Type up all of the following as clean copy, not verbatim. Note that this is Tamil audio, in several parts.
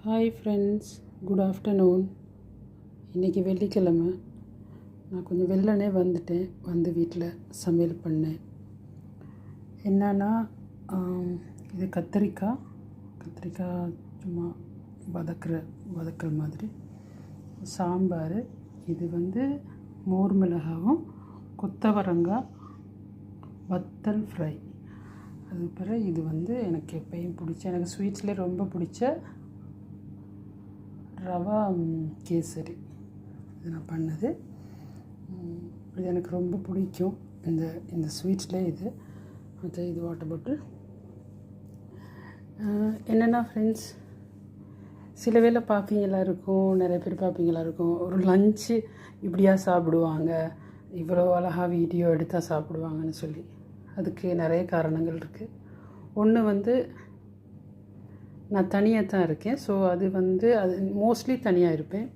Hi friends, good afternoon. இன்றைக்கி வெள்ளிக்கிழமை. நான் கொஞ்சம் வெள்ளனே வந்துட்டேன். வந்து வீட்டில் சமையல் பண்ணேன். என்னன்னா, இது கத்திரிக்காய் சும்மா வதக்கல் மாதிரி. சாம்பார். இது மோர் மிளகாவும் கொத்தவரங்காய் வத்தல் ஃப்ரை. அது பிறகு இது எனக்கு எப்பயும் எனக்கு ஸ்வீட்ஸ்லேயே ரொம்ப பிடிச்ச ரவா கேசரி. இது நான் பண்ணது. இது எனக்கு ரொம்ப பிடிக்கும். இந்த ஸ்வீட்ஸ்லேயே இது வாட்டர் பாட்டில். என்னென்னா ஃப்ரெண்ட்ஸ், சில வேளை பார்ப்பீங்களா இருக்கும், நிறைய பேர் பார்ப்பீங்களா இருக்கும், ஒரு லஞ்சு இப்படியா சாப்பிடுவாங்க, இவ்வளோ அழகாக வீடியோ எடுத்தால் சாப்பிடுவாங்கன்னு சொல்லி. அதுக்கு நிறைய காரணங்கள் இருக்குது. ஒன்று நான் தனியாக தான் இருக்கேன். ஸோ அது மோஸ்ட்லி தனியாக இருப்பேன்.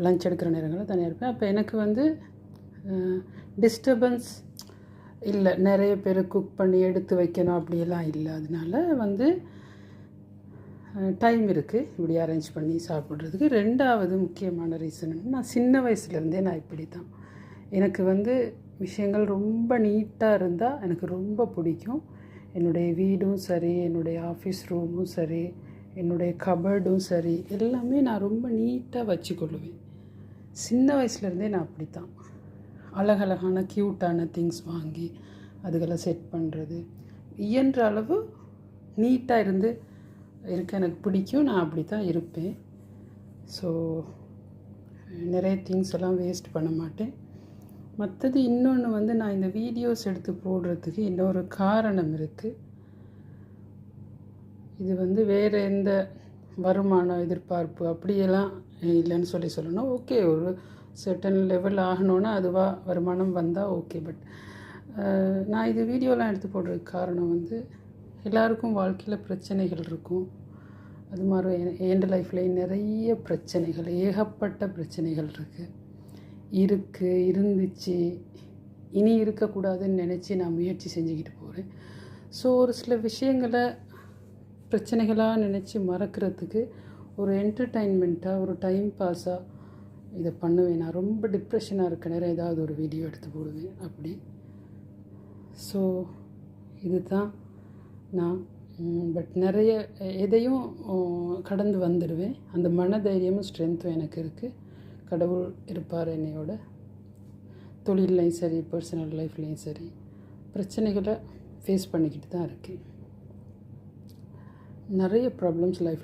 லஞ்ச் எடுக்கிற நேரங்களில் தனியாக இருப்பேன். அப்போ எனக்கு டிஸ்டர்பன்ஸ் இல்லை, நிறைய பேர் குக் பண்ணி எடுத்து வைக்கணும் அப்படியெல்லாம் இல்லை. அதனால டைம் இருக்குது இப்படி அரேஞ்ச் பண்ணி சாப்பிட்றதுக்கு. ரெண்டாவது முக்கியமான ரீசன், நான் சின்ன வயசுலேருந்தே நான் இப்படி தான். எனக்கு விஷயங்கள் ரொம்ப நீட்டாக இருந்தால் எனக்கு ரொம்ப பிடிக்கும். என்னுடைய வீடும் சரி, என்னுடைய ஆஃபீஸ் ரூமும் சரி, என்னுடைய கபர்டும் சரி, எல்லாமே நான் ரொம்ப நீட்டாக வச்சுக்கொள்ளுவேன். சின்ன வயசுலேருந்தே நான் அப்படி தான். அழகழகான க்யூட்டான திங்ஸ் வாங்கி அதுகளை செட் பண்ணுறது, இயன்ற அளவு நீட்டாக இருக்க எனக்கு பிடிக்கும். நான் அப்படி தான் இருப்பேன். ஸோ நிறைய திங்ஸ் எல்லாம் வேஸ்ட் பண்ண மாட்டேன். மற்றது இன்னொன்று நான் இந்த வீடியோஸ் எடுத்து போடுறதுக்கு இன்னொரு காரணம் இருக்குது. இது வேறு எந்த வருமானம் எதிர்பார்ப்பு அப்படியெல்லாம் இல்லைன்னு சொல்லணும். ஓகே, ஒரு சர்டன் லெவல் ஆகணுன்னா அதுவாக வருமானம் வந்தால் ஓகே. பட் நான் இது வீடியோலாம் எடுத்து போடுறதுக்கு காரணம் எல்லாருக்கும் வாழ்க்கையில் பிரச்சனைகள் இருக்கும். அது மாதிரி என் லைஃப்லேயும் நிறைய பிரச்சனைகள், ஏகப்பட்ட பிரச்சனைகள் இருந்துச்சு. இனி இருக்கக்கூடாதுன்னு நினச்சி நான் முயற்சி செஞ்சுக்கிட்டு போகிறேன். ஸோ ஒரு சில விஷயங்களை பிரச்சனைகளாக நினச்சி மறக்கிறதுக்கு ஒரு என்டர்டெயின்மெண்ட்டாக, ஒரு டைம் பாஸாக இதை பண்ணுவேன். நான் ரொம்ப டிப்ரெஷனாக இருக்க நேரம் ஏதாவது ஒரு வீடியோ எடுத்து போடுவேன் அப்படி. ஸோ இது தான் நான். பட் நிறைய எதையும் கடந்து வந்துடுவேன். அந்த மனதைரியமும் ஸ்ட்ரென்த்தும் எனக்கு இருக்குது. கடவுள் இருப்பார் என்னையோட. தொழில்லையும் சரி, பர்சனல் லைஃப்லேயும் சரி, பிரச்சனைகளை ஃபேஸ் பண்ணிக்கிட்டு தான் இருக்கேன். நிறைய ப்ராப்ளம்ஸ் லைஃப்